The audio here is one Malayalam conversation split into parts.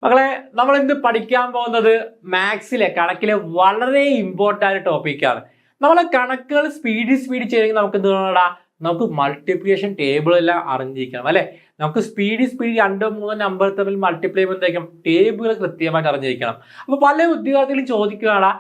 മക്കളെ, നമ്മൾ ഇന്ന് പഠിക്കാൻ പോകുന്നത് മാത്സിലെ കണക്കിലെ വളരെ ഇമ്പോർട്ടൻ്റ് ആയ ടോപ്പിക്കാണ്. നമ്മൾ കണക്കുകൾ സ്പീഡ് ചെയ്യണമെങ്കിൽ നമുക്ക് എന്ത് വേണടാ, നമുക്ക് മൾട്ടിപ്ലിക്കേഷൻ ടേബിൾ എല്ലാം അറിഞ്ഞിരിക്കണം അല്ലെ. നമുക്ക് സ്പീഡ് രണ്ടോ മൂന്നോ നമ്പർ തമ്മിൽ മൾട്ടിപ്ലൈ ചെയ്യുമ്പോഴത്തേക്കും ടേബിൾ കൃത്യമായിട്ട് അറിഞ്ഞിരിക്കണം. അപ്പൊ പല ഉദ്യോഗാർത്ഥികളും ചോദിക്കുകയാണ്,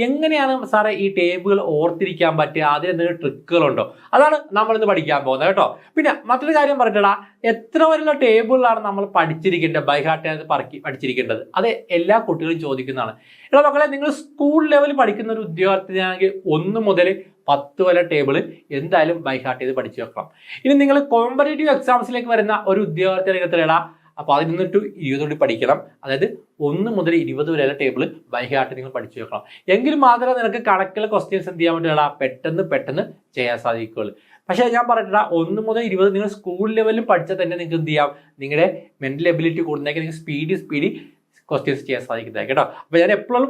എങ്ങനെയാണ് സാറേ ഈ ടേബിൾ ഓർത്തിരിക്കാൻ പറ്റുക, അതിന് എന്തെങ്കിലും ട്രിക്കുകളുണ്ടോ? അതാണ് നമ്മൾ ഇന്ന് പഠിക്കാൻ പോകുന്നത് കേട്ടോ. പിന്നെ മറ്റൊരു കാര്യം പറഞ്ഞിട്ടാ, എത്ര വരെയുള്ള ടേബിളിലാണ് നമ്മൾ പഠിച്ചിരിക്കേണ്ടത്, ബൈ ഹാർട്ട് പഠിച്ചിരിക്കേണ്ടത്? അത് എല്ലാ കുട്ടികളും ചോദിക്കുന്നതാണ്. ഇവിടെ മക്കളെ, നിങ്ങൾ സ്കൂൾ ലെവലിൽ പഠിക്കുന്ന ഒരു ഉദ്യോഗാർത്ഥിയാണെങ്കിൽ 1 മുതൽ 10 വരെ ടേബിൾ എന്തായാലും ബൈ ഹാർട്ട് ചെയ്ത് പഠിച്ചു വെക്കണം. ഇനി നിങ്ങൾ കോമ്പറ്റേറ്റീവ് എക്സാംസിലേക്ക് വരുന്ന ഒരു ഉദ്യോഗാർത്ഥിയാണെങ്കിൽ എത്രയാണ്? അപ്പോൾ 11 to 20 പഠിക്കണം. അതായത് 1 മുതൽ 20 വരെയുള്ള ടേബിൾ ബൈ ഹാർട്ട് നിങ്ങൾ പഠിച്ചു വെക്കണം. എങ്കിൽ മാത്രമേ നിനക്ക് കണക്കിലെ ക്വസ്റ്റ്യൻസ് എന്ത് ചെയ്യാൻ പറ്റുള്ളൂ, പെട്ടെന്ന് ചെയ്യാൻ സാധിക്കുകയുള്ളൂ. പക്ഷേ ഞാൻ പറഞ്ഞിട്ടാ, 1 മുതൽ 20 നിങ്ങൾ സ്കൂൾ ലെവലിൽ പഠിച്ചാൽ തന്നെ നിങ്ങൾക്ക് എന്ത് ചെയ്യാം, നിങ്ങളുടെ മെന്റൽ എബിലിറ്റി കൂടുന്നതൊക്കെ നിങ്ങൾക്ക് സ്പീഡ് ക്വസ്റ്റ്യൻസ് ചെയ്യാൻ സാധിക്കുന്നത് കേട്ടോ. അപ്പോൾ ഞാൻ എപ്പോഴും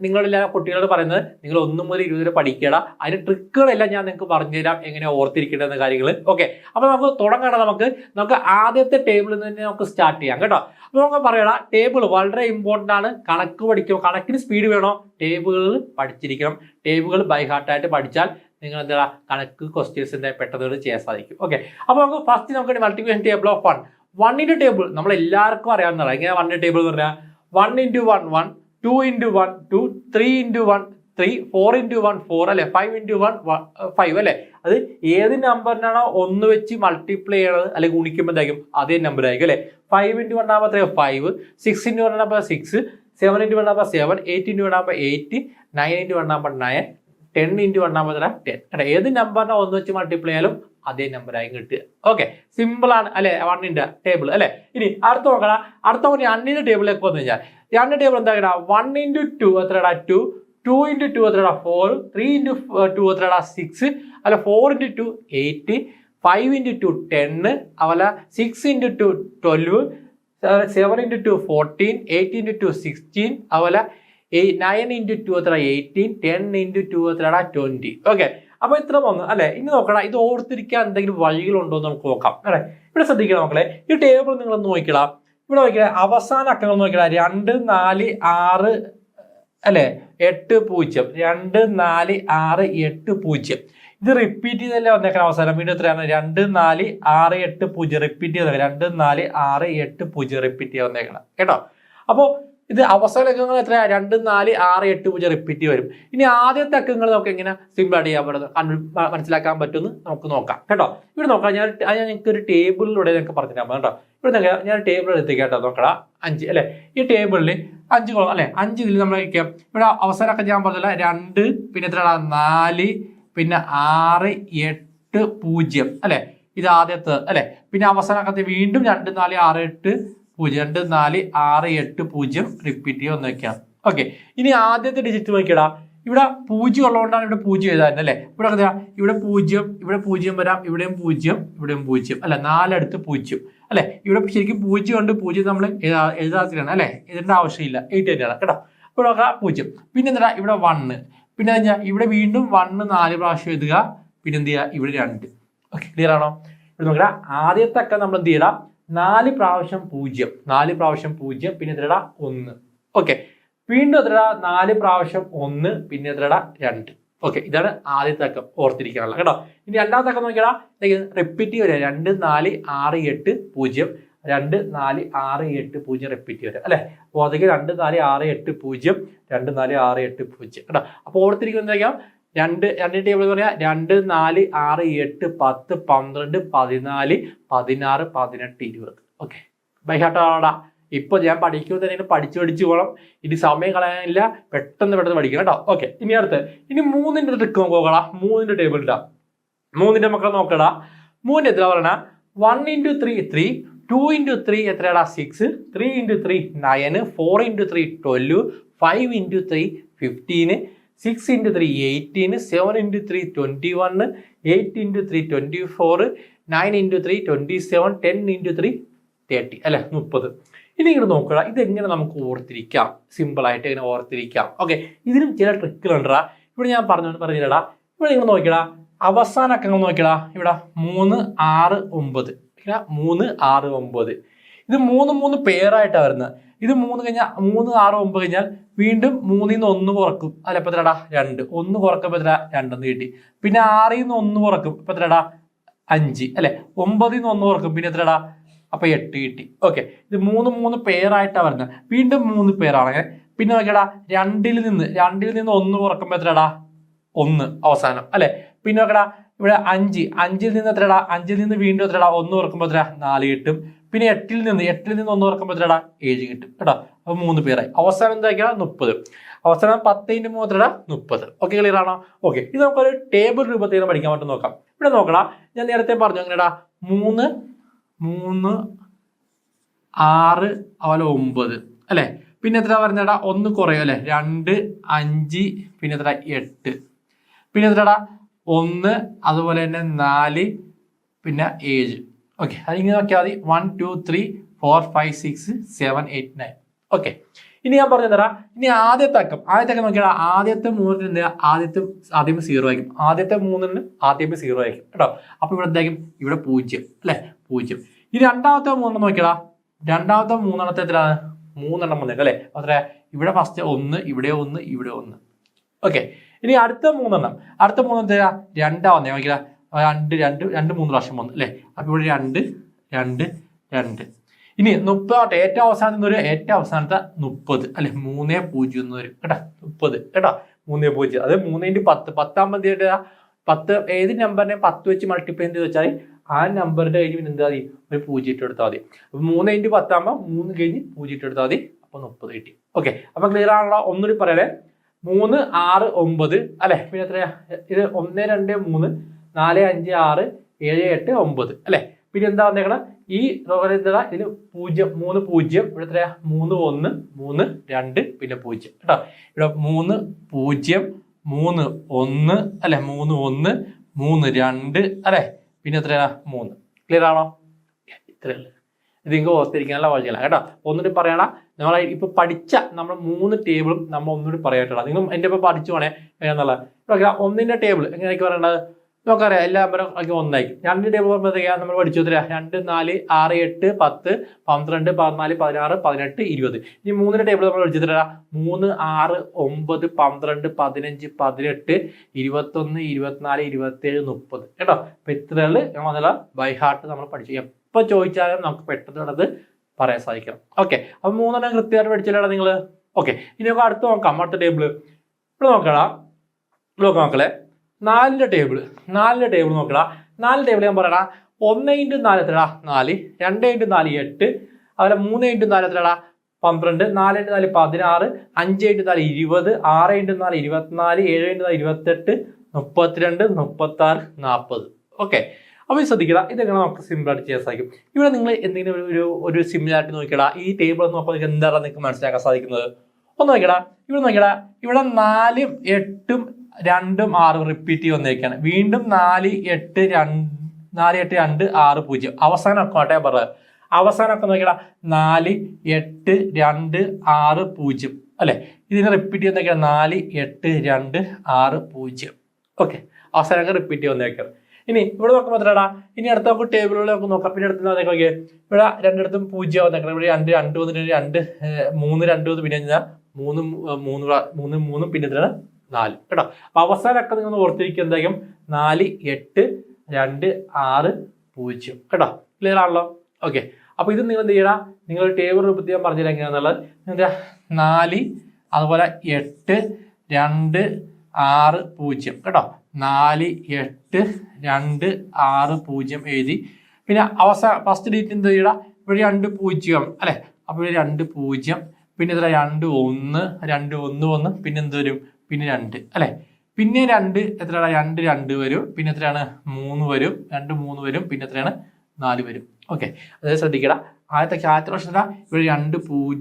നിങ്ങളുടെ കുട്ടികളോട് പറയുന്നത്, നിങ്ങൾ 1 മുതൽ 20 വരെ പഠിക്കുക. അതിന് ട്രിക്കുകളെല്ലാം ഞാൻ നിങ്ങൾക്ക് പറഞ്ഞുതരാം, എങ്ങനെ ഓർത്തിരിക്കേണ്ടെന്ന കാര്യങ്ങൾ. ഓക്കെ, അപ്പോൾ നമുക്ക് തുടങ്ങണം. നമുക്ക് ആദ്യത്തെ ടേബിളിൽ നിന്ന് തന്നെ നമുക്ക് സ്റ്റാർട്ട് ചെയ്യാം കേട്ടോ. അപ്പോൾ നമുക്ക് പറയണം, ടേബിൾ വളരെ ഇമ്പോർട്ടൻ്റ് ആണ്. കണക്ക് പഠിക്കുമ്പോൾ കണക്കിന് സ്പീഡ് വേണോ, ടേബിളുകൾ പഠിച്ചിരിക്കണം. ടേബിളുകൾ ബൈ ഹാർട്ടായിട്ട് പഠിച്ചാൽ നിങ്ങൾ എന്താ കണക്ക് ക്വസ്റ്റ്യൻസിന്റെ പെട്ടെന്ന് ചെയ്യാൻ സാധിക്കും. ഓക്കെ, അപ്പോൾ നമുക്ക് ഫസ്റ്റ് നമുക്ക് മൾട്ടിപ്ലിക്കേഷൻ ടേബിൾ ഓഫ് 1 ടേബിൾ നമ്മൾ എല്ലാവർക്കും അറിയാവുന്നതാണ്. എങ്ങനെ 1 ടേബിൾ എന്ന് പറഞ്ഞാൽ 1 into 1 1, 2 into 1 2, 3 into 1 3, 4 into 1 4 അല്ലെ, 5 into 1 5 അല്ലെ. അത് ഏത് നമ്പറിനാണോ 1 വെച്ച് മൾട്ടിപ്ലൈ ചെയ്യണത് അല്ലെങ്കിൽ ഗുണിക്കുമ്പോഴത്തേക്കും അതേ നമ്പർ ആയിരിക്കും അല്ലെ. 5 into 1 ആകുമ്പോൾ 5, 6 into 1 ആകുമ്പോൾ 6, 7 into 1 ആകുമ്പോൾ 7, 8 into 1 ആകുമ്പോൾ 8, 9 into 1 ആകുമ്പോൾ 9, 10 into 1 ആകുമ്പോൾ 10. ഏത് നമ്പറിനെ 1 വെച്ച് മൾട്ടിപ്ലൈ ചെയ്യാലും അതേ നമ്പർ ആയി കിട്ടുക. ഓക്കെ, സിമ്പിൾ ആണ് അല്ലെ 1 ടേബിൾ അല്ലെ. ഇനി അടുത്ത നോക്കണം, അടുത്ത 2 ടേബിളിലേക്ക് വന്നു കഴിഞ്ഞാൽ 2 ടേബിൾ എന്താ, 1 into 2 എത്രടാ 2, 2 into 2 എത്രടാ 4, 3 into 2 എത്രടാ 6 അല്ല, 4 into 2 8, 5 into 2 10 അതുപോലെ 6 into 2 12, 7 into 2 14, 8 into 2 16 അതുപോലെ 9 into 2 എത്ര 18, 10 into 2 എത്രടാ 20. ഓക്കെ, അപ്പൊ ഇത്ര വന്നു അല്ലെ. ഇനി നോക്കണം, ഇത് ഓർത്തിരിക്കാൻ എന്തെങ്കിലും വഴികളുണ്ടോ എന്ന് നമുക്ക് നോക്കാം അല്ലെ. ഇവിടെ ശ്രദ്ധിക്കണം മക്കളെ, ഈ ടേബിൾ നിങ്ങൾ നോക്കിക്കടാ. ഇവിടെ നോക്കിയാൽ അവസാന അക്കങ്ങൾ നോക്കിയാൽ 2 4 6 അല്ലെ 8 0, 2 4 6 8 0. ഇത് റിപ്പീറ്റ് ചെയ്തല്ലേ വന്നേക്കണം. അവസാനം വീണ്ടും എത്രയാണ്, 2 4 6 8 0 റിപ്പീറ്റ് ചെയ്ത 2 4 6 8 0 റിപ്പീറ്റ് ചെയ്ത് വന്നേക്കണം കേട്ടോ. അപ്പോൾ ഇത് അവസാന അക്കങ്ങൾ എത്രയാ, 2 4 6 8 0 റിപ്പീറ്റ് വരും. ഇനി ആദ്യത്തെ അക്കങ്ങൾ നമുക്ക് എങ്ങനെ സിമ്പിൾ ആയിട്ട് ചെയ്യാൻ പറ്റുന്നത് മനസ്സിലാക്കാൻ പറ്റുമെന്ന് നമുക്ക് നോക്കാം കേട്ടോ. ഇവിടെ നോക്കാം, ഞാൻ ഞങ്ങൾക്ക് ഒരു ടേബിളിലൂടെ ഞങ്ങൾക്ക് പറഞ്ഞു തരാം കേട്ടോ. ഇവിടെ ഞാൻ ടേബിൾ എടുത്തേക്കാം കേട്ടോ. നോക്കടാ 5 അല്ലെ, ഈ ടേബിളിൽ 5 കോളം അല്ലെ, 5 ഇതിൽ നമ്മൾ വയ്ക്കാം. ഇവിടെ അവസാനമൊക്കെ ഞാൻ പറഞ്ഞില്ല 2, പിന്നെ എത്രയാണ് 4, പിന്നെ 6 8 0 അല്ലെ, ഇത് ആദ്യത്തെ അല്ലെ. പിന്നെ അവസാനമൊക്കെ വീണ്ടും 2 4 6 8 0, 2 4 6 8 0 റിപ്പീറ്റ് ചെയ്യുക ഒന്ന് വെക്കാം. ഓക്കെ, ഇനി ആദ്യത്തെ ഡിജിറ്റ് നോക്കിയടാ. ഇവിടെ 0 ഉള്ളതുകൊണ്ടാണ് ഇവിടെ 0 എഴുതാറുണ്ട് അല്ലെ. ഇവിടെ ഇവിടെ 0, ഇവിടെ 0 വരാം, ഇവിടെയും 0, ഇവിടെയും 0 അല്ലെ, 4 അടുത്ത് 0 അല്ലെ. ഇവിടെ ശരിക്കും 0 ഉണ്ട്, 0 നമ്മൾ എഴുതാത്തിലാണ് അല്ലെ, ഇതിന്റെ ആവശ്യമില്ല, 8 തന്നെയാണ് കേട്ടോ. ഇവിടെ നോക്കാം 0, പിന്നെ എന്താ ഇവിടെ 1, പിന്നെ എന്താ ഇവിടെ വീണ്ടും 1 4 പ്രാവശ്യം എഴുതുക, പിന്നെ എന്ത് ചെയ്യുക ഇവിടെ 2. ഓക്കെ, ക്ലിയർ ആണോ? ഇവിടെ നോക്കടാ, ആദ്യത്തെ ഒക്കെ നമ്മൾ എന്ത് ചെയ്യണം, 4 പ്രാവശ്യം 0, 4 പ്രാവശ്യം 0, പിന്നെ എത്രടാ 1. ഓക്കെ, വീണ്ടും എത്രടാ 4 പ്രാവശ്യം 1, പിന്നെ എത്രടാ 2. ഓക്കെ, ഇതാണ് ആദ്യത്തെ അക്കം ഓർത്തിരിക്കാനുള്ള കേട്ടോ. ഇനി രണ്ടാമത്തെ അക്കം നോക്കിയാ റിപ്പീറ്റ് വരിക, 2 4 6 8 0, 2 4 6 8 0 റിപ്പീറ്റ് വരിക അല്ലെ. അപ്പോൾ അതൊക്കെ 2 4 6 8 0, 2 4 6 8 0 കേട്ടോ. അപ്പോൾ ഓർത്തിരിക്കുന്നതായിരിക്കാം 2 ടേബിൾ എന്ന് പറഞ്ഞാൽ 2 4 6 8 10 12 14 16 18 20. ഓക്കെ, ബൈ ഹാർട്ടാടാ. ഇപ്പൊ ഞാൻ പഠിക്കുമ്പോൾ തന്നെ പഠിച്ചു പോകണം. ഇനി സമയം കളയാനില്ല, പെട്ടെന്ന് പഠിക്കണം കേട്ടോ. ഓക്കെ, ഇനി അടുത്ത് 3ന്റെ ട്രിക്ക് നോക്കടാ. 3ന്റെ ടേബിൾ ഇടാ. 3ന്റെ മക്കളെ നോക്കടാ. 3 എത്ര പറയണ, 1 into 3 3, 2 into 3 എത്രയാടാ 6, 3 into 3 9, 4 into 3 12, 5 into 3 15, 6 into 3 18, 7 into 3 21, 8 into 3 24, 9 into 3 27, 10 into 3 30 അല്ലെ 30. ഇനി ഇങ്ങനെ നോക്കുക, ഇതെങ്ങനെ നമുക്ക് ഓർത്തിരിക്കാം, സിമ്പിൾ ആയിട്ട് എങ്ങനെ ഓർത്തിരിക്കാം. ഓക്കെ, ഇതിനും ചില ട്രിക്കുകളുണ്ടാ. ഇവിടെ ഞാൻ പറഞ്ഞില്ലടാ. ഇവിടെ നിങ്ങൾ നോക്കിയടാ, അവസാന അക്കങ്ങൾ നോക്കിയടാ. ഇവിടെ 3 6 9, 3 6 9. ഇത് 3 പേരായിട്ടാണ് വരുന്നത്. ഇത് 3 കഴിഞ്ഞാൽ 3 6 9 കഴിഞ്ഞാൽ വീണ്ടും 3ൽ നിന്ന് 1 കുറക്കും. അല്ല ഇപ്പൊ എത്രടാ 2. 1 കുറക്കുമ്പോൾ എത്ര 2 എന്ന് കിട്ടി. പിന്നെ 6ൽ നിന്ന് 1 കുറക്കും. ഇപ്പൊ എത്രടാ 5 അല്ലെ. 9ൽ നിന്ന് 1 കുറക്കും. പിന്നെ എത്രടാ അപ്പൊ 8 കിട്ടി. ഓക്കെ, ഇത് 3 പെയറായിട്ടാണ് വരുന്നത്. വീണ്ടും 3 പെയറാണ്. പിന്നെ നോക്കിയടാ 2ൽ നിന്ന് 1 കുറക്കുമ്പോൾ എത്രടാ 1 അവസാനം അല്ലെ. പിന്നെ നോക്കടാ ഇവിടെ 5ൽ നിന്ന് എത്രടാ 5ൽ നിന്ന് വീണ്ടും എത്രടാ 1 കുറക്കുമ്പോൾ എത്ര 4 കിട്ടും. പിന്നെ 8ൽ നിന്ന് 1 കുറക്കുമ്പോൾ എത്രടാ 7 കിട്ടും കേട്ടോ. അപ്പൊ 3 പേരായി. അവസാനം എന്താ 30. അവസാനം 10 × 3 എത്രടാ 30. ഓക്കെ, ക്ലിയർ ആണോ? ഓക്കെ, ഇത് നമുക്കൊരു ടേബിൾ രൂപത്തിൽ പഠിക്കാൻ പറ്റും നോക്കാം. ഇവിടെ നോക്കടാ, ഞാൻ നേരത്തെ പറഞ്ഞു എങ്ങനെയാ 3 6 അതുപോലെ 9 അല്ലെ. പിന്നെ എത്ര പറഞ്ഞടാ 1 കുറയും അല്ലെ. 2 5 പിന്നെ എത്ര 8 പിന്നെ എത്രടാ 1 അതുപോലെ തന്നെ 4 പിന്നെ 7. ഓക്കെ, അതിങ്ങനെ നോക്കിയാൽ മതി. 1 2 3 4 5 6 7 8 9. ഓക്കെ, ഇനി ഞാൻ പറഞ്ഞു തരാം. ഇനി ആദ്യത്തെ അക്കം നോക്കിയാൽ ആദ്യത്തെ 3 എന്ത് ആദ്യമേ 0 ആയിരിക്കും. ആദ്യത്തെ 3 ആദ്യമേ 0 ആയിരിക്കും കേട്ടോ. അപ്പൊ ഇവിടെ എന്തായിരിക്കും? ഇവിടെ 0 അല്ലെ, 0. ഈ രണ്ടാമത്തെ 3 നോക്കിയാ രണ്ടാമത്തെ 3 എത്ര 3 വന്നേക്കും അല്ലെ. അത്ര ഇവിടെ ഫസ്റ്റ് 1 ഇവിടെ 1 ഇവിടെ 1. ഓക്കെ, ഇനി അടുത്ത 3 അടുത്ത 3 എത്ര 2 വന്നേ നോക്കിയാ 2 3 പ്രാവശ്യം വന്നു അല്ലെ. അപ്പൊ ഇവിടെ 2 2 2. ഇനി 30 ഏറ്റവും അവസാനത്തെ 30 അല്ലെ. 3 0 എന്ന് വരും കേട്ടോ. 30 കേട്ടോ, 3 0. അത് 3 × 10 10 10 ഏത് നമ്പറിനെ 10 വെച്ച് മൾട്ടിപ്ലൈ ചെയ്ത് വെച്ചാൽ ആ നമ്പറിന്റെ കഴിഞ്ഞ് പിന്നെ എന്താ മതി ഒരു 0 ഇട്ട് എടുത്താൽ മതി. അപ്പൊ 3 × 10 ആകുമ്പോൾ 3 കഴിഞ്ഞ് 0 ഇട്ട് എടുത്താൽ മതി. അപ്പൊ 30 കിട്ടി. ഓക്കെ, അപ്പൊ ക്ലിയർ ആണല്ലോ? ഒന്നുകൂടി പറയലേ. 3 6 9 അല്ലെ. പിന്നെ എത്രയാ ഇത് 1 2 3 4 5 6 7 8 9 അല്ലെ. പിന്നെ എന്താ വന്നേക്കണം ഈ എന്താ ഇതിൽ 0 3 0 ഇവിടെ എത്രയാ 3 1 3 2 പിന്നെ 0 കേട്ടോ. ഇവിടെ 3 0 3 1 അല്ലെ 3 1 3 2 അല്ലെ. പിന്നെ എത്രയാ 3. ക്ലിയർ ആണോ? ഇത്രയല്ലേ. ഇത് നിങ്ങൾക്ക് ഓർത്തിരിക്കാനുള്ള വഴിയല്ല കേട്ടോ. ഒന്നുകൂടി പറയണ, നമ്മൾ ഇപ്പൊ പഠിച്ച നമ്മൾ 3 ടേബിളും നമ്മൾ ഒന്നുകൂടി പറയാട്ടുള്ള. നിങ്ങൾ എൻ്റെ ഇപ്പൊ പഠിച്ചു പോണേ എന്നുള്ളത്. ഒന്നിന്റെ ടേബിൾ എങ്ങനെയൊക്കെ പറയേണ്ടത് നമുക്കറിയാം. എല്ലാ നമ്പറും ഒക്കെ ഒന്നായിരിക്കും. 2 ടേബിൾ പറയുമ്പോഴത്തേക്കാണ് നമ്മൾ പഠിച്ചു തരാ 2 4 6 8 10 12 14 16 18 20. ഇനി 3ന്റെ ടേബിൾ നമ്മൾ പഠിച്ചു തരാ 3 6 9 12 15 18 21 24 27 30 കേട്ടോ. അപ്പൊ ഇത്രയുള്ളു നമ്മൾ ബൈ ഹാർട്ട് നമ്മൾ പഠിച്ചു. എപ്പോൾ ചോദിച്ചാലും നമുക്ക് പെട്ടെന്ന് പറയാൻ സാധിക്കണം. ഓക്കെ, അപ്പൊ 3 കൃത്യമായിട്ട് പഠിച്ചില്ല നിങ്ങൾ. ഓക്കെ, ഇനി നമുക്ക് അടുത്ത് നോക്കാം. അടുത്ത ടേബിൾ ഇവിടെ നോക്കാം മക്കളെ. 4ന്റെ ടേബിൾ നോക്കടാ. 4 ടേബിൾ ഞാൻ പറയടാ 1 × 4 എത്രടാ 4 2 × 4 8 അതുപോലെ 3 × 4 എത്രടാ 12 4 × 4 16 5 × 4 20 6 × 4 24 7 × 4 28 32 36 40. ഓക്കെ, അപ്പോൾ ശ്രദ്ധിക്കുക. ഇതെങ്ങനെ നമുക്ക് സിമ്പിൾ ആയിട്ട് ചെയ്യാൻ സാധിക്കും. ഇവിടെ നിങ്ങൾ എന്തെങ്കിലും ഒരു സിമിലാരിറ്റി നോക്കിയടാ. ഈ ടേബിൾ നോക്കുമ്പോൾ എന്താണ് നിങ്ങൾക്ക് മനസ്സിലാക്കാൻ സാധിക്കുന്നത്? ഒന്ന് നോക്കിയടാ. ഇവിടെ 4 8 2 6 റിപ്പീറ്റ് ചെയ്ത് വന്നേക്കാണ്. വീണ്ടും 4 8 2 6 0. അവസാനം ഒക്കെ പറയാം. അവസാനമൊക്കെ നോക്കിയടാ 4 8 2 6 0 അല്ലെ. ഇതിനെ റിപ്പീറ്റ് ചെയ്യുന്നൊക്കെയാണ് 4 8 2 6 0. ഓക്കെ, അവസാനമൊക്കെ റിപ്പീറ്റ് ചെയ്ത് വന്നേക്കാണ്. ഇനി ഇവിടെ നോക്കുമ്പോൾ എത്രടാ. ഇനി അടുത്ത നമുക്ക് ടേബിളുകൾ നമുക്ക് നോക്കാം. പിന്നെ അടുത്ത് നോക്കിയേ ഇവിടെ രണ്ടിടത്തും 0 വന്നേക്കണം. ഇവിടെ 2 2 വന്നിട്ട് 2 3 2 വന്ന് പിന്നെ 3 3 പിന്നെ എത്രയാണ് 4 കേട്ടോ. അപ്പൊ അവസാനമൊക്കെ നിങ്ങൾ ഓർത്തിരിക്കുക എന്തായാലും 4 8 2 6 0 കേട്ടോ. ക്ലിയർ ആണല്ലോ? ഓക്കെ, അപ്പൊ ഇത് നിങ്ങൾ എന്ത് ചെയ്യണം? നിങ്ങൾ ടേബിൾ രൂപത്തിൽ ഞാൻ പറഞ്ഞുതരാം എങ്ങനെയാണെന്നുള്ളത്. എന്താ 4 അതുപോലെ 8 2 6 0 കേട്ടോ. 4 8 2 6 0 എഴുതി. പിന്നെ ഫസ്റ്റ് ഡേറ്റ് എന്ത് ചെയ്യണം? ഇവിടെ 2 0 അല്ലെ. അപ്പൊ ഇവിടെ 2 0 പിന്നെ എത്ര 2 1 2 1 1 പിന്നെ എന്ത് വരും? പിന്നെ 2 അല്ലെ. പിന്നെ 2 എത്രയാണ്? 2 2 വരും. പിന്നെ എത്രയാണ്? 3 വരും. 2 3 വരും. പിന്നെ എത്രയാണ്? 4 വരും. ഓക്കെ, അതായത് ശ്രദ്ധിക്കട. ആദ്യത്തെ വർഷം ഇവിടെ 2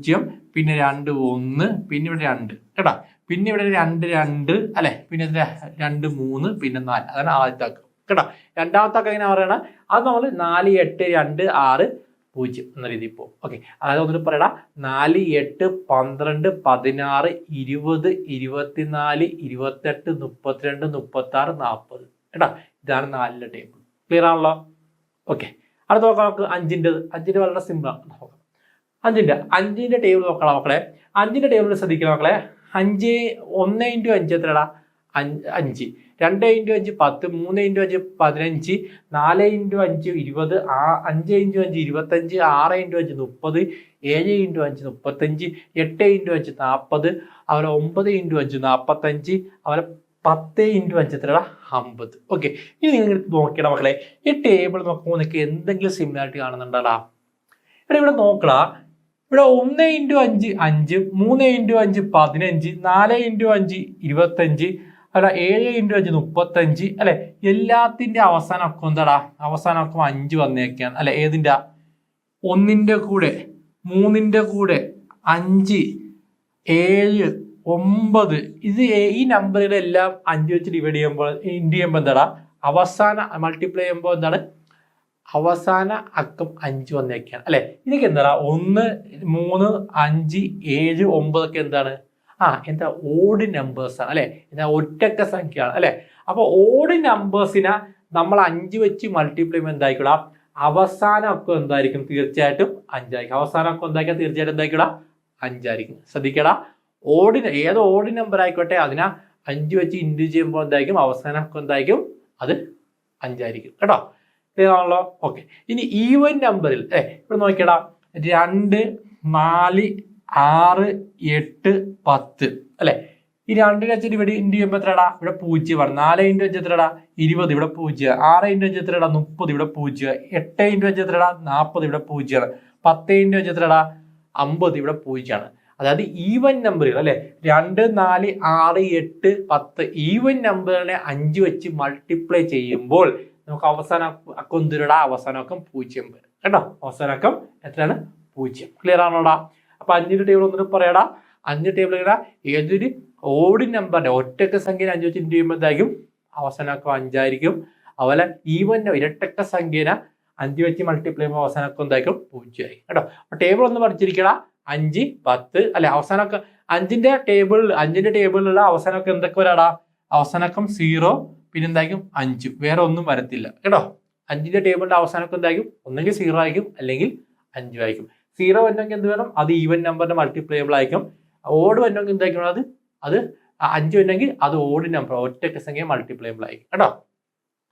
0 പിന്നെ 2 1 പിന്നെ ഇവിടെ 2 കേട്ടോ. പിന്നെ ഇവിടെ 2 2 അല്ലെ. പിന്നെ 2 3 പിന്നെ 4. അതാണ് ആദ്യത്തെ അക്കം കേട്ടോ. രണ്ടാമത്തെ അക്കം എങ്ങനെ പറയണ? അത് നമ്മൾ 4 8 2 6 0 എന്ന രീതിയിൽ പോകും. ഓക്കെ, അതായത് ഒന്നിട്ട് പറയടാ 4 8 12 16 20 24 28 32 36 40 കേട്ടോ. ഇതാണ് 4ന്റെ ടേബിൾ. ക്ലിയർ ആണല്ലോ? ഓക്കെ, അടുത്ത നോക്കാം നമുക്ക് 5ന്റെ വളരെ സിമ്പിൾ ആണ്. അഞ്ചിന്റെ ടേബിൾ നോക്കണം മക്കളെ. അഞ്ചിന്റെ ടേബിൾ ശ്രദ്ധിക്കണം മക്കളെ. 5 1 × 5 എത്രടാ? 5. 2 × 5 10, 3 × 5 15, 4 × 5 20, 5 × 5 25, 6 × 5 30, 7 × 5 35, 8 × 5 40, അതുപോലെ 9 × 5 45, അതുപോലെ 10 × 5 എത്രടാ? 50. ഓക്കെ, ഇനി നിങ്ങൾ നോക്കിയടാ മക്കളെ, ഈ ടേബിൾ നോക്കുമ്പോൾ നിങ്ങൾക്ക് എന്തെങ്കിലും സിമിലാരിറ്റി കാണുന്നുണ്ടടാ? ഇവിടെ നോക്കടാ, ഇവിടെ 1 × 5 5, 3 × 5 15, 4 × 5 25, അല്ല 7 × 5 35 അല്ലെ. എല്ലാത്തിന്റെ അവസാനമൊക്കെ എന്താടാ? അവസാനമൊക്കെ 5 വന്നേക്കാണ് അല്ലെ. ഏതിന്റെ? 1ന്റെ കൂടെ, 3ന്റെ കൂടെ, 5, 7, 9. ഇത് ഈ നമ്പറുകളെല്ലാം 5 വെച്ച് ഡിവൈഡ് ചെയ്യുമ്പോൾ എന്താടാ? അവസാന മൾട്ടിപ്ലൈ ചെയ്യുമ്പോൾ എന്താണ്? അവസാന അക്കം 5 വന്നേക്കാണ് അല്ലെ. ഇതൊക്കെ എന്താ? 1, 3, 5, 7, 9 ഒക്കെ എന്താണ്? എന്താ? ഓഡ് നമ്പേഴ്സ് ആണ് അല്ലെ. എന്താ? ഒറ്റക്ക സംഖ്യയാണ് അല്ലെ. അപ്പൊ ഓഡ് നമ്പേഴ്സിനെ നമ്മൾ 5 വെച്ച് മൾട്ടിപ്ലൈ ചെയ്യുമ്പോൾ എന്തായിക്കൂടാ? അവസാന അക്കം എന്തായിരിക്കും? തീർച്ചയായിട്ടും 5 ആയിരിക്കും. അവസാന അക്കം എന്തായിരിക്കും? തീർച്ചയായിട്ടും എന്തായിക്കൂടാ? 5 ആയിരിക്കും. ശ്രദ്ധിക്കടാ, ഏതോ ഓഡ് നമ്പർ ആയിക്കോട്ടെ, അതിനെ 5 വെച്ച് ഇൻഡു ചെയ്യുമ്പോൾ എന്തായിരിക്കും? അവസാന അക്കം എന്തായിരിക്കും? അത് 5 ആയിരിക്കും കേട്ടോ. ക്ലിയർ ആണല്ലോ? ഓക്കെ, ഇനി ഈവൻ നമ്പറിൽ ഇവിടെ നോക്കിയടാ, 2, 4, 6, 8, 10 അല്ലെ. ഈ 2 വെച്ചിട്ട് ഇവിടെ ഇൻഡു ചെയ്യുമ്പോൾ എത്രടാ? ഇവിടെ 0 ആണ്. 4 × 5 എത്രടാ? 20, ഇവിടെ 0. 6 × 5 എത്രടാ? 30, ഇവിടെ 0. 8 × 5 എത്രടാ? 40, ഇവിടെ 0 ആണ്. 10 × 5 എത്രടാ? 50, ഇവിടെ 0 ആണ്. അതായത് ഈവൻ നമ്പറുകൾ അല്ലെ. 2, 4, 6, 8, 10 ഈവൻ നമ്പറിനെ 5 വെച്ച് മൾട്ടിപ്ലൈ ചെയ്യുമ്പോൾ നമുക്ക് അവസാന അക്കം എന്തിടാ? അവസാന അക്കം 0 വരും കേട്ടോ. അവസാന അക്കം എത്രയാണ്? 0. ക്ലിയർ ആണോടാ? അപ്പൊ 5ന്റെ ടേബിൾ ഒന്നിട്ട് പറയടാ. 5 ടേബിൾ ഏതൊരു ഓഡ് നമ്പറിന്റെ ഒറ്റക്ക സംഖ്യനെ 5 വെച്ച് ഇൻഡു ചെയ്യുമ്പോൾ എന്തായിരിക്കും? അവസാന അക്കം 5 ആയിരിക്കും. അതുപോലെ ഈവൻ ഇരട്ടക്ക സംഖ്യനെ 5 വെച്ച് മൾട്ടിപ്ലൈ ചെയ്യുമ്പോൾ അവസാന അക്കം എന്തായിരിക്കും? 0 ആയിരിക്കും കേട്ടോ. അപ്പൊ ടേബിൾ ഒന്ന് പഠിച്ചിരിക്കടാ. 5, 10 അല്ലെ. അവസാനമൊക്കെ 5ന്റെ ടേബിളിലുള്ള അവസാനമൊക്കെ എന്തൊക്കെ വരാടാ? അവസാനക്കം 0, പിന്നെ എന്തായിരിക്കും? 5. വേറെ ഒന്നും വരത്തില്ല കേട്ടോ. 5ന്റെ ടേബിളിന്റെ അവസാനമൊക്കെ എന്തായിരിക്കും? ഒന്നെങ്കിൽ 0 ആയിരിക്കും, അല്ലെങ്കിൽ 5 ആയിരിക്കും. 0 വരണമെങ്കിൽ എന്ത് വേണം? അത് ഈവൻ നമ്പറിന്റെ മൾട്ടിപ്ലൈബിൾ ആയിരിക്കും. ഓഡ് വരണമെങ്കിൽ എന്തായിരിക്കും? അത് 5 വരണമെങ്കിൽ അത് ഓഡ് നമ്പർ ഒറ്റ സംഖ്യ മൾട്ടിപ്ലൈബിൾ ആയിരിക്കും കേട്ടോ.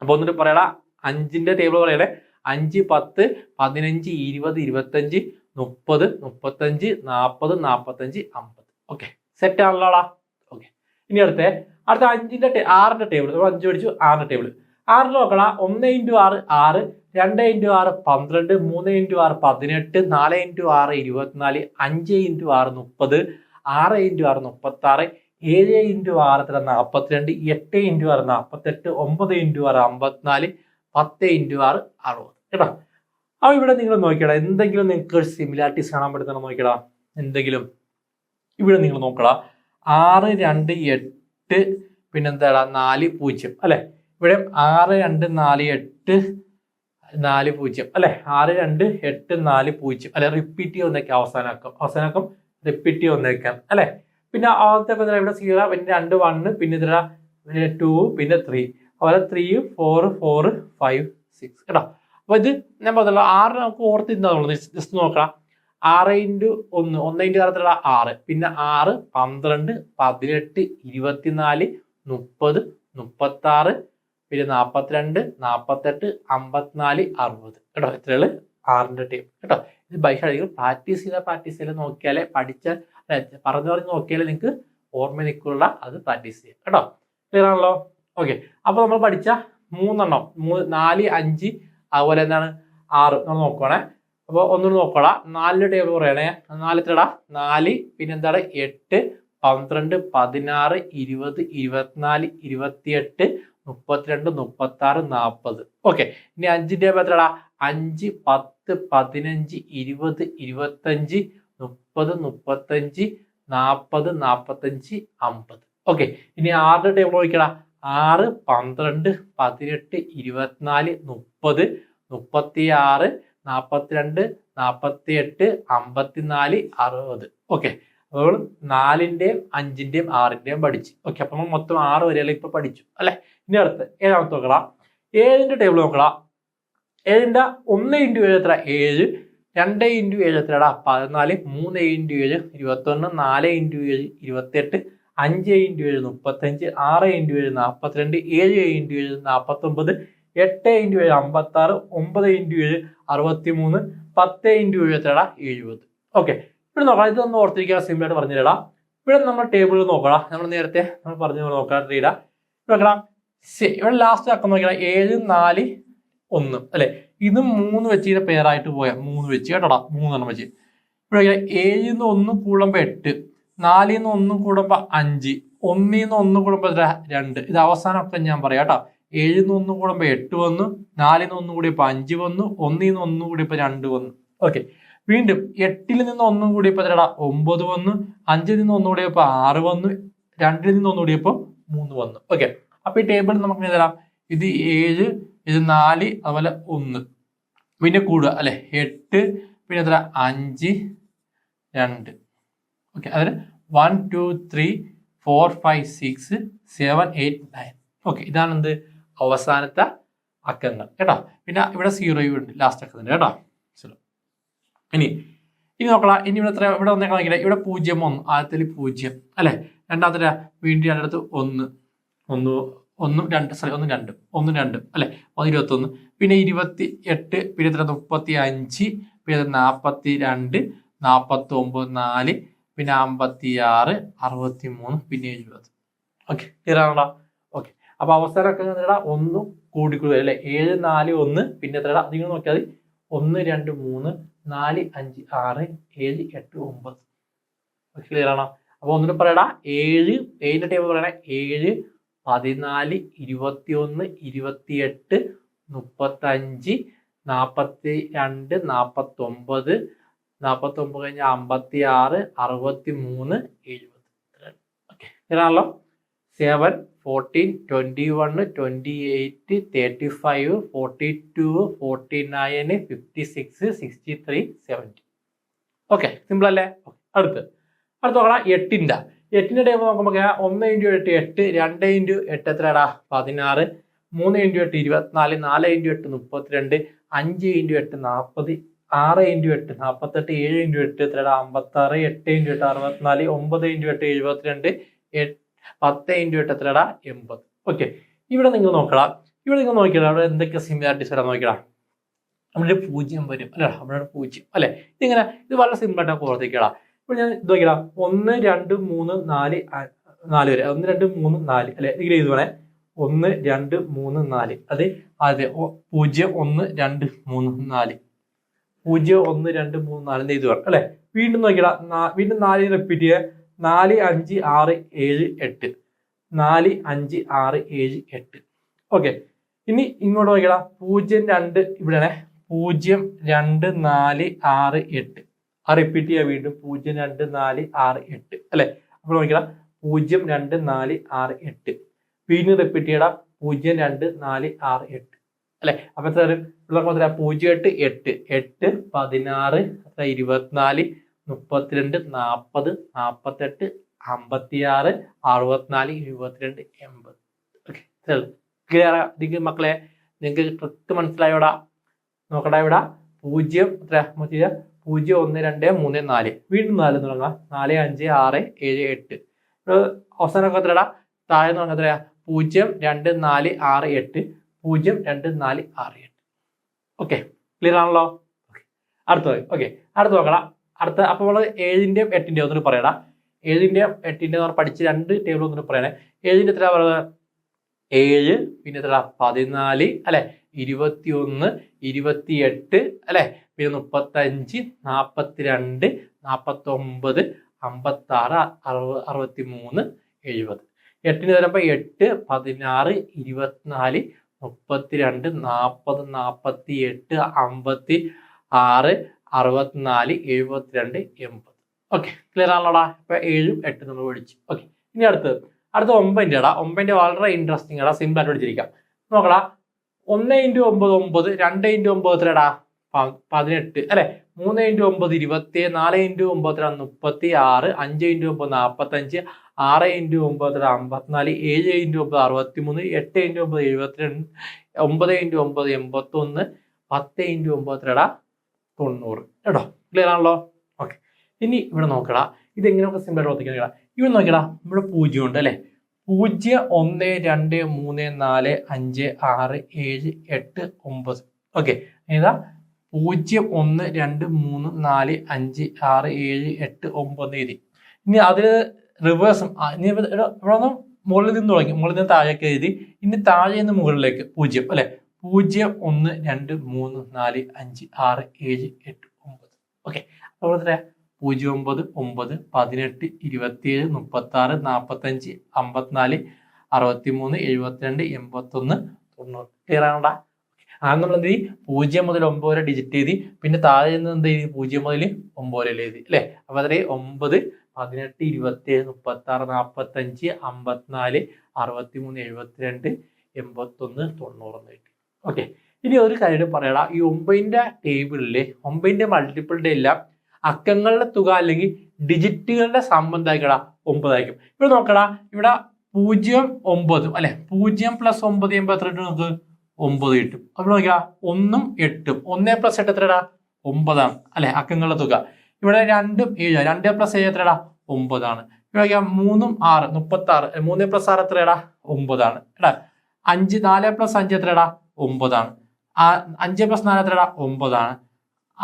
അപ്പൊ ഒന്നിട്ട് പറയടാ, 5ന്റെ ടേബിൾ പറയണേ. 5, 10, 15, 20, 25, 30, 35, 40, 45, 50. Okay, set ആണല്ലോടാ. ഓക്കെ, ഇനി അടുത്ത 5ന്റെ 6ന്റെ ടേബിൾ. 5 പഠിച്ചു. 6ന്റെ ടേബിൾ. 6 നോക്കണം. 1 × 6 6, 2 × 6 12, 3 × 6 18, 4 × 6 24, 5 × 6 30, 6 × 6 36, 7 × 6 42, 8 × 6 48, 9 × 6 54, 10 × 6 60 കേട്ടോ. അപ്പൊ ഇവിടെ നിങ്ങൾ നോക്കിയടാ, എന്തെങ്കിലും നിങ്ങൾക്ക് സിമിലാരിറ്റീസ് കാണാൻ പറ്റുന്ന നോക്കിയടാ. എന്തെങ്കിലും ഇവിടെ നിങ്ങൾ നോക്കടാ. 6, 2, 8, പിന്നെന്താടാ? 4, 0 അല്ലെ. ഇവിടെ 6, 2, 4, 8, 4, 0 അല്ലെ. 6, 2, 8, 4, 0 അല്ലെ. റിപ്പീറ്റ് വന്നേക്കാം അവസാനക്കം റിപ്പീറ്റ് വന്നേക്കാം അല്ലെ. പിന്നെ ആദ്യത്തെ ഇവിടെ 0, പിന്നെ 2, 1, പിന്നെ ഇതിലാ 2, പിന്നെ 3, അതുപോലെ 3, 4, 4, 5, 6 കേട്ടോ. അപ്പൊ ഇത് ഞാൻ പറഞ്ഞല്ലോ, 6 നമുക്ക് ഓർത്തിരുന്നുള്ളൂ. ജസ്റ്റ് നോക്കാം. 6 × 1, 1 × 6 6, പിന്നെ 6, 12, 18, 24, 30, 36, പിന്നെ 42, 48, 54, 60 കേട്ടോ. ഇത്രയുള്ളൂ 6ന്റെ ടൈം കേട്ടോ. ഇത് ബൈഹാർട്ട് പ്രാക്ടീസ് ചെയ്താൽ നോക്കിയാലേ പറഞ്ഞു നോക്കിയാലേ നിങ്ങൾക്ക് ഓർമ്മ നിൽക്കുള്ള അത് പ്രാക്ടീസ് ചെയ്യാം കേട്ടോ. ക്ലിയർ ആണല്ലോ? ഓക്കെ, അപ്പൊ നമ്മൾ പഠിച്ച 3 4, 5 അതുപോലെ എന്താണ് 6 നമ്മൾ നോക്കുവാണേ. അപ്പൊ ഒന്നുകൂടി നോക്കടാ. 4ന്റെ ടേബിൾ പറയണേ. 4 എത്രടാ? 4, പിന്നെ എന്താണ്? 8, 12, 16, 20, 24, 28, 32, 36, 40. ഓക്കെ, ഇനി 5ന്റെ ടേബിൾ എത്രടാ? 5, 10, 15, 20, 25, 30, 35, 40, 45, 50. ഓക്കെ, ഇനി 6ന്റെ ടേബിൾ നോക്കിയടാ. 6, 12, 18, 24, 30, 36, 42, 48, 54, 60. ഓക്കെ, അപ്പോൾ 4ന്റെയും 5ന്റെയും 6ന്റെയും പഠിച്ചു. ഓക്കെ, അപ്പൊ നമ്മൾ മൊത്തം 6 വരെയല്ല ഇപ്പൊ പഠിച്ചു അല്ലെ. ഇനി അടുത്ത് 7ാമത്തെ നോക്കടാ. 7ന്റെ ടേബിൾ നോക്കടാ. 7ന്റെ 1 × 7 എത്ര? 7, 2 into 7 എത്രടാ 14, 3 into 7 21, 4 into 7 28, 5 into 7 35, 6 into 7 42, 7 into 7 49, 8 into 7 56, 9 into 7 63, 10 into 7 എത്രടാ 70. Okay, ഇവിടെ നോക്കാം. ഇതൊന്ന് ഓർത്തിരിക്കാൻ സിമ്പിൾ ആയിട്ട് പറഞ്ഞു തരാം. ഇവിടെ നമ്മൾ ടേബിൾ നോക്കണം. നമ്മൾ നേരത്തെ നമ്മൾ പറഞ്ഞു നോക്കാം. റീഡാ നോക്കണം. ഇവിടെ ലാസ്റ്റ് ആക്കാൻ നോക്കിയാൽ 7 4 1 അല്ലെ, ഇത് 3 വെച്ച് ഇതിന്റെ പേരായിട്ട് പോയാൽ 3 വെച്ച് കേട്ടോടാ, 3 വെച്ച്. ഇവിടെ 7 1 കൂടുമ്പോ 8, 4 1 കൂടുമ്പോ 5, 1 1 കൂടുമ്പോ 2. ഇത് അവസാനമൊക്കെ ഞാൻ പറയാം കേട്ടോ. 7 1 കൂടുമ്പോ 8 വന്നു, 4 1 കൂടിയപ്പോ 5 വന്നു, 1 1 കൂടിയപ്പോ 2 വന്നു. ഓക്കെ, വീണ്ടും 8 നിന്ന് 1 കൂടിയപ്പോ 9 വന്നു, 5 നിന്ന് 1 കൂടിയപ്പോ 6 വന്നു, 2 നിന്ന് 1 കൂടിയപ്പോ 3 വന്നു. ഓക്കെ, അപ്പൊ ഈ ടേബിൾ നമുക്ക് എഴുതാം. ഇത് 7, ഇത് 4, അതുപോലെ 1 പിന്നെ കൂടുക അല്ലെ, 8 പിന്നെ എത്ര 5 2. ഓക്കെ, അതിന് 1 2 3 4 5 6 7 8 9. ഓക്കെ, ഇതാണ് എന്ത് അവസാനത്തെ അക്കങ്ങൾ കേട്ടോ. പിന്നെ ഇവിടെ 0 ഉണ്ട് ലാസ്റ്റ് അക്കത്തിന് കേട്ടോ. ഇനി നോക്കണം. ഇനി ഇവിടെ എത്ര ഇവിടെ വന്നേക്കണമെങ്കിൽ ഇവിടെ 0 1 ആദ്യത്തിൽ 0 അല്ലെ, രണ്ടാമത്തെ വീണ്ടും രണ്ടിടത്ത് 1 1 1 2 1 2 1 2 അല്ലെ, 21 പിന്നെ 28 പിന്നെ 35 പിന്നെ 42 49 4 പിന്നെ 56 63 പിന്നെ 70. ഓക്കെ, ക്ലിയർ ആണോ? ഓക്കെ, അപ്പൊ അവസാനമൊക്കെ ഒന്ന് കൂടിക്കൂടുക അല്ലെ, 7 4 1 പിന്നെ എത്ര നിങ്ങൾ നോക്കിയാൽ 1 2 3 4 5 6 7 8 9. ക്ലിയർ ആണോ? അപ്പൊ ഒന്നിനും പറയടാ, 7 ടേബിൾ പറയണേ 7 14 21 28 35 42 49 49 കഴിഞ്ഞ 56 63 70. ഓക്കെ, ഇതാണല്ലോ 7 14 21 28 35 42 49 56 63 70. ഓക്കെ, സിമ്പിൾ അല്ലേ? അടുത്ത് നോക്കണം. 8ന്റെ ടേബിൾ നോക്കുമ്പോൾ 1 into 8 8, 2 into 8 എത്രടാ 16, 3 into 8 24, 4 into 8 32, 5 into 8 40, 6 into 8 48, 7 into 8 എത്രടാ 56, 8 into 8 64, 9 into 8 72, 10 into 8 എത്രടാ 80. Okay, ഇവിടെ നിങ്ങൾ നോക്കണം. ഇവിടെ നിങ്ങൾ നോക്കിയാൽ അവിടെ എന്തൊക്കെ സിമിലാരിറ്റീസ് വരാൻ നോക്കിയാൽ നമ്മുടെ 0 വരും അല്ലെ, നമ്മുടെ 0 അല്ലെ. ഇതിങ്ങനെ ഇത് വളരെ സിമ്പിൾ ആയിട്ട് ഓർത്തിക്കണം. ഇപ്പോൾ ഞാൻ ഇത് നോക്കിയാൽ 1 2 3 4 4 വരെ 1 2 3 4 അല്ലെ, ഇങ്ങനെ ഇത് വേണേ 1 2 3 4 അത് അതെ 0 1 2 3 4 0 1 2 3 4 ഇത് വേണം അല്ലെ. വീണ്ടും നോക്കിയാൽ വീണ്ടും 4 റിപ്പീറ്റ് ചെയ്യുക. 4 5 6 7 8 4 5 6 7 8. ഓക്കെ, ഇനി ഇങ്ങോട്ട് നോക്കിയാൽ 0 2 ഇവിടെയാണേ 0 2 4 6 8 ആ റിപ്പീറ്റ് ചെയ്യുക. വീണ്ടും 0 2 4 6 8 അല്ലെ. അപ്പോൾ നോക്കിയാൽ 0 2 4 6 8 വീണ്ടും റിപ്പീറ്റ് ചെയ്യണം 0 2 4 6 8 അല്ലെ. അപ്പൊ എത്ര 0 8 8 8 16 24 32 40 48 56 64 72 80. ഓക്കെ, ക്ലിയർ ആണെങ്കിൽ മക്കളെ നിങ്ങൾക്ക് ട്രിക്ക് മനസ്സിലായോടാ? നോക്കടാ, ഇവിടെ 0 എത്ര 0 1 2 3 4 വീണ്ടും 4 തുടങ്ങാം 4 5 6 7 8 അവസാനമൊക്കെ എത്രടാ താഴെ തുടങ്ങാം എത്രയാ 0 2 4 6 8 0 2 4 6 8. ഓക്കെ, ക്ലിയർ ആണല്ലോ? അടുത്തത് ഓക്കെ, അടുത്ത് നോക്കണം. അടുത്ത അപ്പൊ നമ്മള് 7ന്റെയും 8ന്റെയും ഒന്നിട്ട് പറയടാ. 7ന്റെയും 8ന്റെയും പഠിച്ച് 2 ടേബിൾ ഒന്നിട്ട് പറയണേ. 7ന്റെ എത്ര പറയുക 7 പിന്നെ എത്ര 14 അല്ലെ, 21 28 അല്ലെ, പിന്നെ 35 42 49 56 63 70. 8ന് തരുമ്പോ 8 16 24 32 40 48 56 64 72 80. ഓക്കെ, ക്ലിയർ ആണല്ലോടാ? ഇപ്പൊ 7 8 നമ്മൾ പഠിച്ചു. ഓക്കെ, ഇനി അടുത്ത 9ന്റെ 9ന്റെ വളരെ ഇൻട്രസ്റ്റിംഗ് ആടാ, സിമ്പിൾ ആയിട്ട് പഠിച്ചിരിക്കാം. നോക്കടാ, 1 × 9 9, 2 × 9 എത്രടാ 18 അല്ലെ, 3 × 9 27, 4 × 9 36, 5 × 9 45, 6 × 9 54, 7 × 9 63, 8 × 9 72, 9 × 9 81, 10 × 9 എത്രടാ 90 കേട്ടോ. ക്ലിയർ ആണല്ലോ? ഓക്കെ. ഇനി ഇവിടെ നോക്കടാ, ഇതെങ്ങനെയൊക്കെ സിമ്പിൾ ആയിട്ട് ഓർത്തിക്കണം. ഇവിടെ നോക്കടാ, ഇവിടെ 0 ഉണ്ട് അല്ലേ? 0 1 2 3 4 5 6 7 8 9. ഓക്കെ, ഏതാ 0 1 2 3 4 5 6 7 8 9 എഴുതി. ഇനി അതിൽ റിവേഴ്സും ഇനി ഇവിടെ ഒന്ന് മുകളിൽ നിന്ന് തുടങ്ങി, മുകളിൽ നിന്ന് താഴേക്ക് എഴുതി. ഇനി താഴെ നിന്ന് മുകളിലേക്ക് 0 അല്ലെ? 0 1 2 3 4 5 6 7 8 9. ഓക്കെ, അപ്പോൾ എത്രയാ? 0 9 9 18 27 36 45 54 63 72 81 90. ക്ലിയർ ആണോടാ? ആദ്യം നമ്മൾ എന്ത് ചെയ്യും? 0 മുതൽ 9 വരെ ഡിജിറ്റ് എഴുതി. പിന്നെ താഴെ നിന്ന് എന്ത് ചെയ്യും? 0 മുതൽ 9 വരെ എഴുതി അല്ലേ? അപ്പൊ അത്രേ 9 18 27 36 45 54 63 72 81 90 കിട്ടി. ഓക്കെ, ഇനി ഒരു കാര്യം പറയടാ, ഈ 9ന്റെ ടേബിളിലെ 9ന്റെ മൾട്ടിപ്പിളിന്റെ എല്ലാം അക്കങ്ങളുടെ തുക അല്ലെങ്കിൽ ഡിജിറ്റുകളുടെ സംബന്ധമായിക്കടാ 9 ആയിരിക്കും. ഇവിടെ നോക്കടാ, ഇവിടെ 0 9 അല്ലെ? 0 + 9 ചെയ്യുമ്പോൾ എത്ര കിട്ടും? നമുക്ക് 9 കിട്ടും. അപ്പോൾ നോക്കിയാ 1 8 1 + 8 എത്രടാ? 9 ആണ് അല്ലെ അക്കങ്ങളുടെ തുക. ഇവിടെ 2 7 2 + 7 എത്രടാ? 9 ആണ്. ഇവിടെ 3 6 36 3 + 6 എത്രടാ? 9 ആണ്. എടാ 5 4 + 5 എത്രടാ? 9 ആണ്. 5 + 4 എത്രടാ? 9 ആണ്.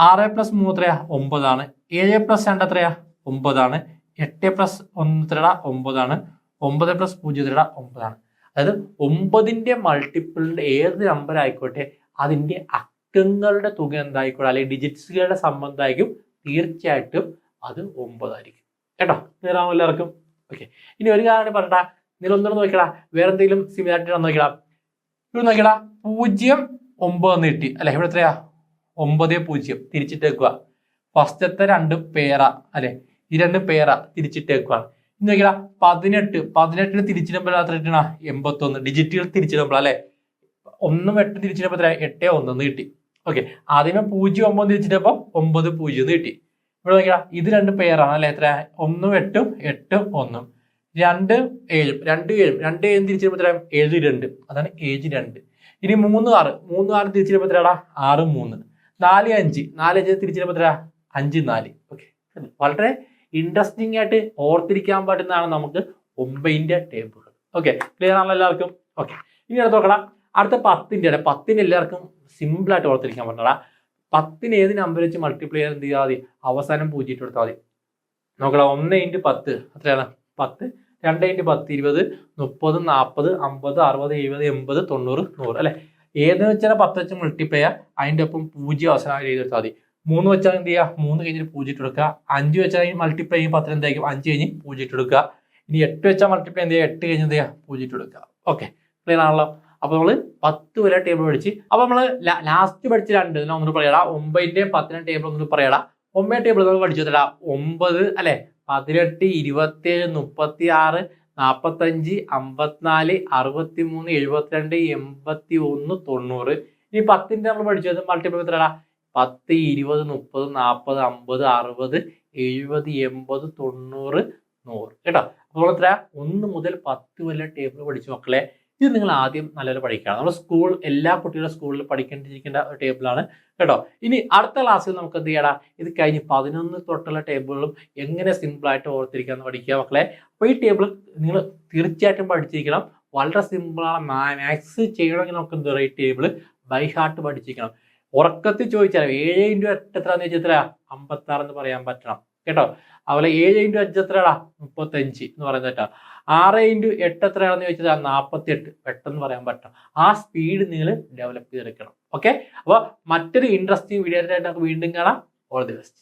6 + 3 എത്രയാ? 9 ആണ്. 7 + 2 എത്രയാ? 9 ആണ്. 8 + 1 എത്രടാ? 9 ആണ്. 9 + 0 എത്രടാ? 9 ആണ്. അതായത് 9ന്റെ മൾട്ടിപ്പിളിന്റെ ഏത് നമ്പർ ആയിക്കോട്ടെ അതിന്റെ അക്കങ്ങളുടെ തുക എന്തായിക്കോട്ടെ അല്ലെങ്കിൽ ഡിജിറ്റ്സുകളുടെ സംബന്ധമായിരിക്കും, തീർച്ചയായിട്ടും അത് 9 ആയിരിക്കും കേട്ടോ. ക്ലിയർ ആവും എല്ലാവർക്കും? ഓക്കെ, ഇനി ഒരു കാര്യം പറഞ്ഞാ, നിങ്ങൾ ഒന്നുകൂടെ നോക്കിയടാ, വേറെ എന്തെങ്കിലും സിമിലാരിറ്റി നോക്കിയടാ. ഇവിടെ നോക്കിയടാ, 0 9 എന്ന് കിട്ടി അല്ലെ? ഇവിടെ എത്രയാ? 9 0 തിരിച്ചിട്ടേക്കുക. ഫസ്റ്റത്തെ 2 പേര അല്ലെ? ഈ 2 പേര തിരിച്ചിട്ടേക്കുവാണ്. ഇനി നോക്കിയാ 18 തിരിച്ചിടുമ്പോൾ എത്ര കിട്ടണ? 81 ഡിജിറ്റുകൾ തിരിച്ചിടുമ്പോൾ അല്ലെ? 1 8 തിരിച്ചിടുമ്പോൾ എത്ര? 8 1 എന്ന് കിട്ടി. ഓക്കെ, ആദ്യമേ 0 9 തിരിച്ചിട്ടപ്പോ 9 0 എന്ന് കിട്ടി. ഇവിടെ നോക്കിയാ ഇത് 2 പേരാണ് അല്ലെ? എത്ര? 1 8 8 1 2 7 2 7 2 7 തിരിച്ചിടുമ്പോൾ എത്ര? 7 2 അതാണ് ഏജ് 2. ഇനി 3 6 തിരിച്ചിടുമ്പോൾ എത്രയാടാ? 6 3 4 5 4 5 തിരിച്ചിടുമ്പോൾ എത്ര? 5 4. ഓക്കെ, വളരെ ഇൻട്രസ്റ്റിംഗ് ആയിട്ട് ഓർത്തിരിക്കാൻ പറ്റുന്നതാണ് നമുക്ക് 9ന്റെ ടേബിളുകൾ. ഓക്കെ, ക്ലിയർ ആണല്ലോ എല്ലാവർക്കും? ഓക്കെ, ഇനി അടുത്ത് നോക്കണം. അടുത്ത 10ന്റെ എല്ലാവർക്കും സിമ്പിൾ ആയിട്ട് ഓർത്തിരിക്കാൻ പറ്റണം. 10 ഏത് നമ്പർ വെച്ച് മൾട്ടിപ്ലൈ ചെയ്യാൻ എന്ത് ചെയ്താൽ മതി? അവസാനം 0 ഇട്ട് കൊടുത്താൽ മതി. നോക്കണം, 1 × 10 എത്രയാണ്? 10. 2 × 10 20 30 40 50 60 70 80 90 100 അല്ലെ? ഏത് വെച്ചാൽ 10 വെച്ച് മൾട്ടിപ്ലൈ ചെയ്യുക, അതിൻ്റെ ഒപ്പം 0 അവസാനം ചെയ്തെടുത്താൽ മതി. 3 വെച്ചാൽ എന്ത് ചെയ്യുക? 3 കഴിഞ്ഞിട്ട് 0 ഇട്ട് കൊടുക്കുക. 5 വെച്ചാൽ മൾട്ടിപ്ലൈ ചെയ്യും 10 എന്തായിരിക്കും? 5 കഴിഞ്ഞ് 0 ഇട്ട് കൊടുക്കുക. ഇനി 8 വെച്ചാൽ മൾട്ടിപ്ലൈ എന്ത് ചെയ്യുക? 8 കഴിഞ്ഞ് എന്ത് ചെയ്യുക? 0 ഇട്ട് കൊടുക്കുക. ഓക്കെ, ക്ലിയർ ആണല്ലോ? അപ്പൊ നമ്മള് 10 വരെ ടേബിൾ പഠിച്ച്. അപ്പൊ നമ്മള് ലാസ്റ്റ് പഠിച്ച 2 ഒന്നുകൂടി പറയടാ. 9ന്റെ 10ന്റെ ടേബിൾ ഒന്നുകൂടി പറയടാ. 9 ടേബിൾ നമ്മൾ പഠിച്ചു തരാ. 9 അല്ലെ? 18 27 36 45 54 63 72 81 90. ഇനി 10ന്റെ നമ്മൾ പഠിച്ചത് മൾട്ടിപ്പിൾ എത്രടാ? 10 20 30 40 50 60 70 80 90 100 കേട്ടോ. അപ്പോൾ എത്ര? 1 മുതൽ 10 വരെ ടേബിൾ പഠിച്ചു മക്കളെ. ഇത് നിങ്ങൾ ആദ്യം നല്ലപോലെ പഠിക്കണം. നമ്മൾ എല്ലാ കുട്ടികളും സ്കൂളിൽ പഠിക്കേണ്ടിയിരിക്കേണ്ട ഒരു ടേബിളാണ് കേട്ടോ. ഇനി അടുത്ത ക്ലാസ്സിൽ നമുക്ക് എന്ത് ചെയ്യടാ? ഇത് കഴിഞ്ഞ് 11 തൊട്ടുള്ള ടേബിളും എങ്ങനെ സിമ്പിളായിട്ട് ഓർത്തിരിക്കാമെന്ന് പഠിക്കുക മക്കളെ. അപ്പോൾ ഈ ടേബിൾ നിങ്ങൾ തീർച്ചയായിട്ടും പഠിച്ചിരിക്കണം. വളരെ സിമ്പിളാണ്. മാത്സ് ചെയ്യണമെങ്കിൽ നമുക്ക് എന്താ പറയുക? ഈ ടേബിൾ ബൈ ഹാർട്ട് പഠിച്ചിരിക്കണം. ഉറക്കത്തിൽ ചോദിച്ചാൽ 7 × 8 എത്രയാണെന്ന് ചോദിച്ചാൽ എത്രയാ? 56 എന്ന് പറയാൻ പറ്റണം കേട്ടോ. അതുപോലെ 7 × 5 എത്രയാടാ? 35 എന്ന് പറയുന്നത് കേട്ടോ. 6 × 8 എത്രയാണെന്ന് ചോദിച്ചാൽ 48 പെട്ടെന്ന് പറയാൻ പറ്റണം. ആ സ്പീഡ് നിങ്ങൾ ഡെവലപ്പ് ചെയ്തെടുക്കണം. ഓക്കെ, അപ്പോൾ മറ്റൊരു ഇൻട്രസ്റ്റിംഗ് വീഡിയോ ആയിട്ട് നമുക്ക് വീണ്ടും കാണാം. All the best.